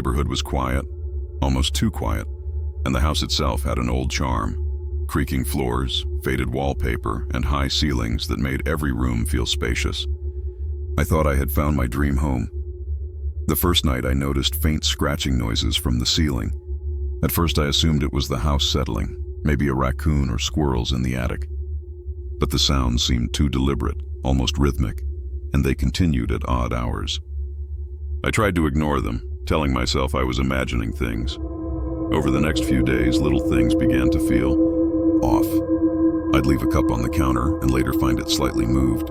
neighborhood was quiet, almost too quiet, and the house itself had an old charm. Creaking floors, faded wallpaper, and high ceilings that made every room feel spacious. I thought I had found my dream home. The first night I noticed faint scratching noises from the ceiling. At first I assumed it was the house settling, maybe a raccoon or squirrels in the attic. But the sounds seemed too deliberate, almost rhythmic, and they continued at odd hours. I tried to ignore them, telling myself I was imagining things. Over the next few days, little things began to feel off. I'd leave a cup on the counter and later find it slightly moved.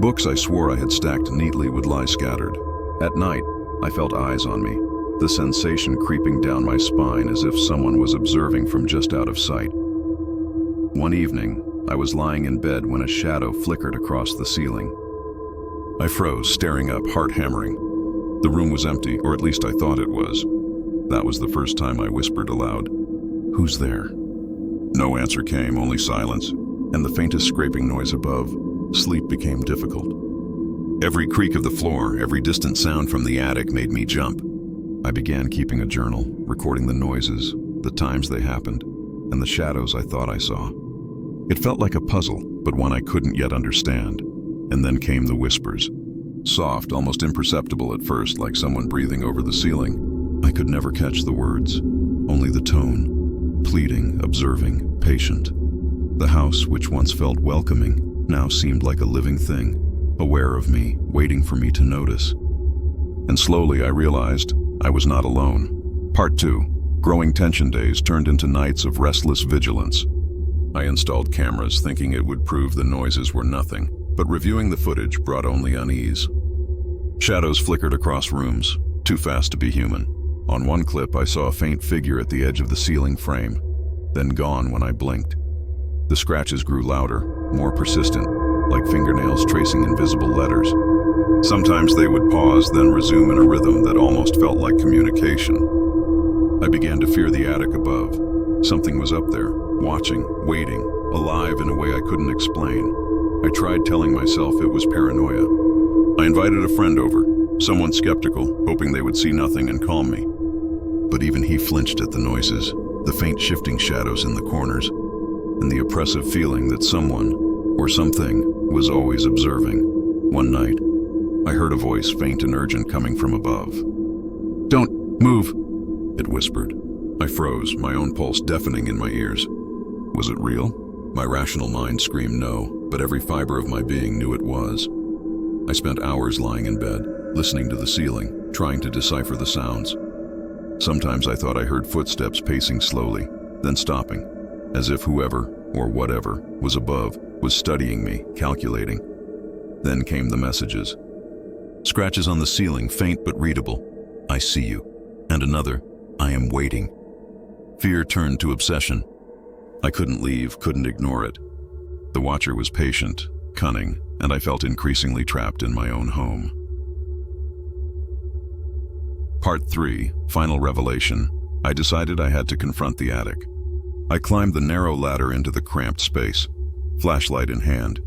Books I swore I had stacked neatly would lie scattered. At night, I felt eyes on me, the sensation creeping down my spine as if someone was observing from just out of sight. One evening, I was lying in bed when a shadow flickered across the ceiling. I froze, staring up, heart hammering. The room was empty, or at least I thought it was. That was the first time I whispered aloud, "Who's there?" No answer came, only silence, and the faintest scraping noise above. Sleep became difficult. Every creak of the floor, every distant sound from the attic made me jump. I began keeping a journal, recording the noises, the times they happened, and the shadows I thought I saw. It felt like a puzzle, but one I couldn't yet understand. And then came the whispers. Soft, almost imperceptible at first, like someone breathing over the ceiling. I could never catch the words, only the tone. Pleading, observing, patient. The house, which once felt welcoming, now seemed like a living thing, aware of me, waiting for me to notice. And slowly I realized I was not alone. Part 2. Growing tension days turned into nights of restless vigilance. I installed cameras thinking it would prove the noises were nothing, but reviewing the footage brought only unease. Shadows flickered across rooms, too fast to be human. On one clip, I saw a faint figure at the edge of the ceiling frame, then gone when I blinked. The scratches grew louder, more persistent, like fingernails tracing invisible letters. Sometimes they would pause, then resume in a rhythm that almost felt like communication. I began to fear the attic above. Something was up there, watching, waiting, alive in a way I couldn't explain. I tried telling myself it was paranoia. I invited a friend over, someone skeptical, hoping they would see nothing and calm me. But even he flinched at the noises, the faint shifting shadows in the corners, and the oppressive feeling that someone, or something, was always observing. One night, I heard a voice, faint and urgent, coming from above. "Don't move," it whispered. I froze, my own pulse deafening in my ears. Was it real? My rational mind screamed no, but every fiber of my being knew it was. I spent hours lying in bed, listening to the ceiling, trying to decipher the sounds. Sometimes I thought I heard footsteps pacing slowly, then stopping, as if whoever, or whatever, was above, was studying me, calculating. Then came the messages. Scratches on the ceiling, faint but readable. "I see you." And another, "I am waiting." Fear turned to obsession. I couldn't leave, couldn't ignore it. The watcher was patient, cunning, and I felt increasingly trapped in my own home. Part 3, Final Revelation. I decided I had to confront the attic. I climbed the narrow ladder into the cramped space, flashlight in hand,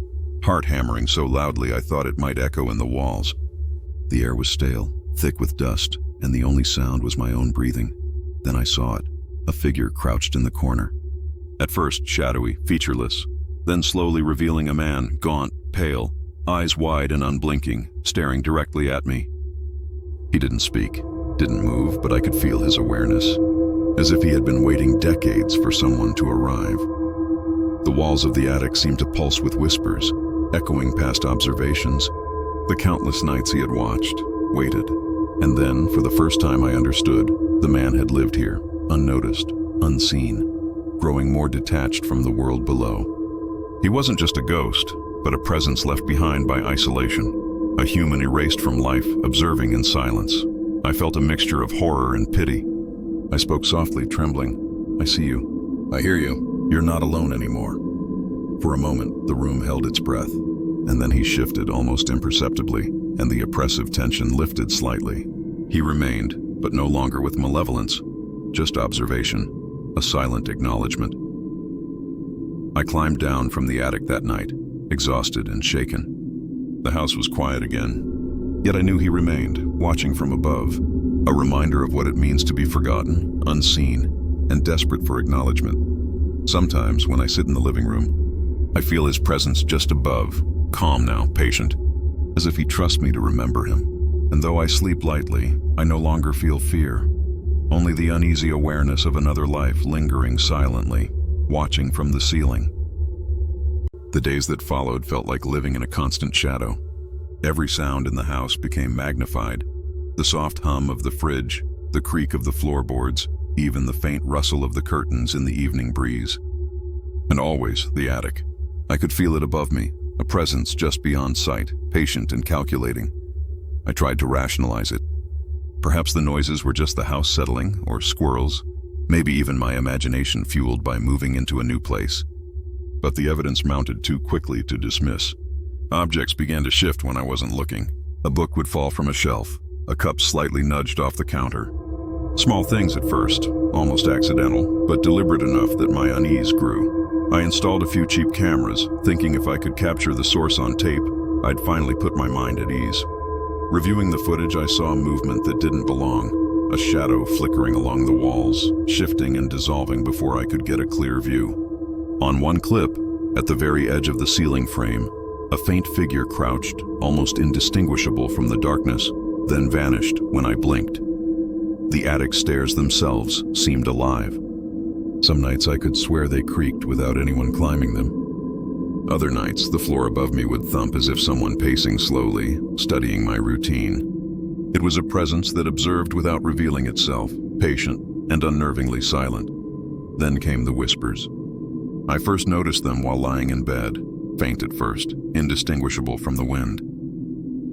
heart hammering so loudly I thought it might echo in the walls. The air was stale, thick with dust, and the only sound was my own breathing. Then I saw it, a figure crouched in the corner. At first shadowy, featureless, then slowly revealing a man, gaunt, pale, eyes wide and unblinking, staring directly at me. He didn't speak, didn't move, but I could feel his awareness, as if he had been waiting decades for someone to arrive. The walls of the attic seemed to pulse with whispers, echoing past observations, the countless nights he had watched, waited. And then, for the first time I understood, the man had lived here, unnoticed, unseen, growing more detached from the world below. He wasn't just a ghost, but a presence left behind by isolation, a human erased from life, observing in silence. I felt a mixture of horror and pity. I spoke softly, trembling. "I see you. I hear you. You're not alone anymore." For a moment, the room held its breath, and then he shifted almost imperceptibly, and the oppressive tension lifted slightly. He remained, but no longer with malevolence, just observation, a silent acknowledgement. I climbed down from the attic that night, exhausted and shaken. The house was quiet again, yet I knew he remained, watching from above, a reminder of what it means to be forgotten, unseen, and desperate for acknowledgement. Sometimes, when I sit in the living room, I feel his presence just above, calm now, patient, as if he trusts me to remember him. And though I sleep lightly, I no longer feel fear, only the uneasy awareness of another life lingering silently, watching from the ceiling. The days that followed felt like living in a constant shadow. Every sound in the house became magnified. The soft hum of the fridge, the creak of the floorboards, even the faint rustle of the curtains in the evening breeze. And always the attic. I could feel it above me, a presence just beyond sight, patient and calculating. I tried to rationalize it. Perhaps the noises were just the house settling, or squirrels, maybe even my imagination fueled by moving into a new place. But the evidence mounted too quickly to dismiss. Objects began to shift when I wasn't looking. A book would fall from a shelf, a cup slightly nudged off the counter. Small things at first, almost accidental, but deliberate enough that my unease grew. I installed a few cheap cameras, thinking if I could capture the source on tape, I'd finally put my mind at ease. Reviewing the footage, I saw a movement that didn't belong, a shadow flickering along the walls, shifting and dissolving before I could get a clear view. On one clip, at the very edge of the ceiling frame, a faint figure crouched, almost indistinguishable from the darkness, then vanished when I blinked. The attic stairs themselves seemed alive. Some nights I could swear they creaked without anyone climbing them. Other nights, the floor above me would thump as if someone pacing slowly, studying my routine. It was a presence that observed without revealing itself, patient and unnervingly silent. Then came the whispers. I first noticed them while lying in bed, faint at first, indistinguishable from the wind.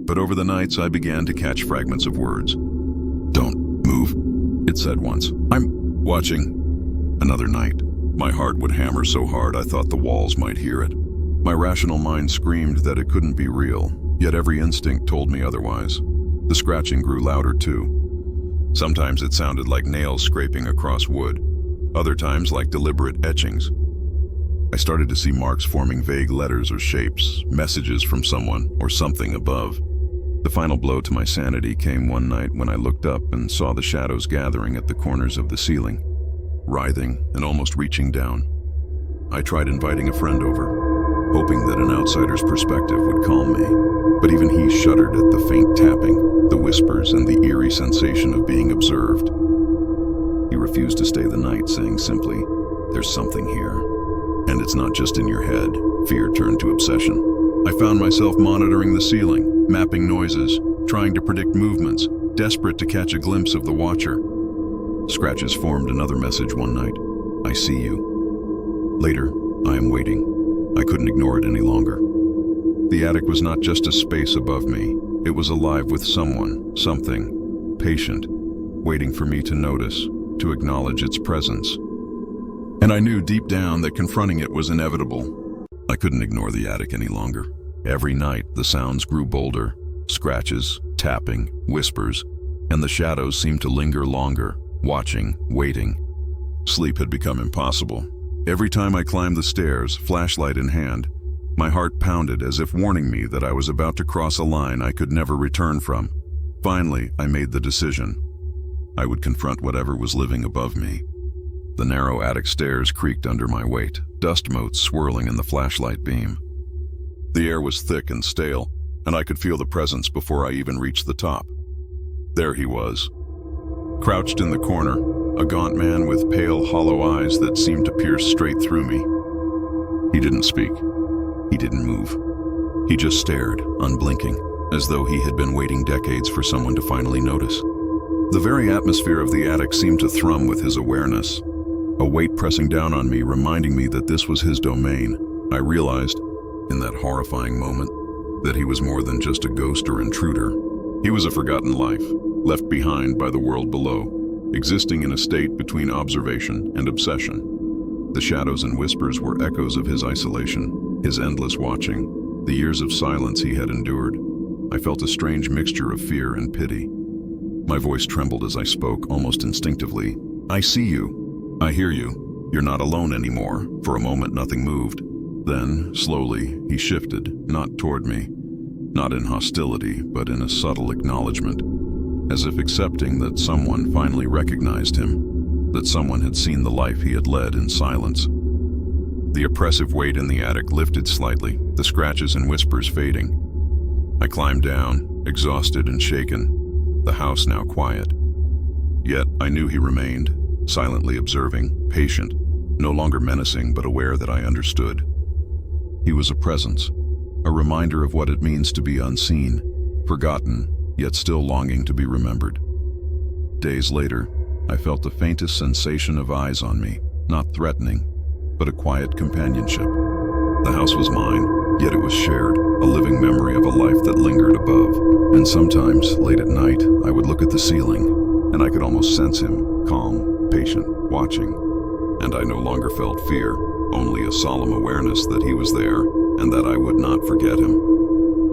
But over the nights I began to catch fragments of words. "Don't move," it said once. "I'm watching." Another night, my heart would hammer so hard I thought the walls might hear it. My rational mind screamed that it couldn't be real, yet every instinct told me otherwise. The scratching grew louder too. Sometimes it sounded like nails scraping across wood, other times like deliberate etchings. I started to see marks forming vague letters or shapes, messages from someone or something above. The final blow to my sanity came one night when I looked up and saw the shadows gathering at the corners of the ceiling, writhing and almost reaching down. I tried inviting a friend over, hoping that an outsider's perspective would calm me, but even he shuddered at the faint tapping, the whispers, and the eerie sensation of being observed. He refused to stay the night, saying simply, "There's something here. And it's not just in your head." Fear turned to obsession. I found myself monitoring the ceiling, mapping noises, trying to predict movements, desperate to catch a glimpse of the watcher. Scratches formed another message one night. "I see you." Later, "I am waiting." I couldn't ignore it any longer. The attic was not just a space above me. It was alive with someone, something, patient, waiting for me to notice, to acknowledge its presence. And I knew deep down that confronting it was inevitable. I couldn't ignore the attic any longer. Every night, the sounds grew bolder, scratches, tapping, whispers, and the shadows seemed to linger longer, watching, waiting. Sleep had become impossible. Every time I climbed the stairs, flashlight in hand, my heart pounded as if warning me that I was about to cross a line I could never return from. Finally, I made the decision. I would confront whatever was living above me. The narrow attic stairs creaked under my weight, dust motes swirling in the flashlight beam. The air was thick and stale, and I could feel the presence before I even reached the top. There he was, crouched in the corner, a gaunt man with pale, hollow eyes that seemed to pierce straight through me. He didn't speak. He didn't move. He just stared, unblinking, as though he had been waiting decades for someone to finally notice. The very atmosphere of the attic seemed to thrum with his awareness, a weight pressing down on me, reminding me that this was his domain. I realized, in that horrifying moment, that he was more than just a ghost or intruder. He was a forgotten life, left behind by the world below, existing in a state between observation and obsession. The shadows and whispers were echoes of his isolation, his endless watching, the years of silence he had endured. I felt a strange mixture of fear and pity. My voice trembled as I spoke, almost instinctively. "I see you. I hear you. You're not alone anymore." For a moment, nothing moved. Then, slowly, he shifted, not toward me, not in hostility, but in a subtle acknowledgement. as if accepting that someone finally recognized him, that someone had seen the life he had led in silence. The oppressive weight in the attic lifted slightly, the scratches and whispers fading. I climbed down, exhausted and shaken, the house now quiet. Yet I knew he remained, silently observing, patient, no longer menacing but aware that I understood. He was a presence, a reminder of what it means to be unseen, forgotten, yet still longing to be remembered. Days later, I felt the faintest sensation of eyes on me, not threatening, but a quiet companionship. The house was mine, yet it was shared, a living memory of a life that lingered above. And sometimes, late at night, I would look at the ceiling, and I could almost sense him, calm, patient, watching. And I no longer felt fear, only a solemn awareness that he was there, and that I would not forget him.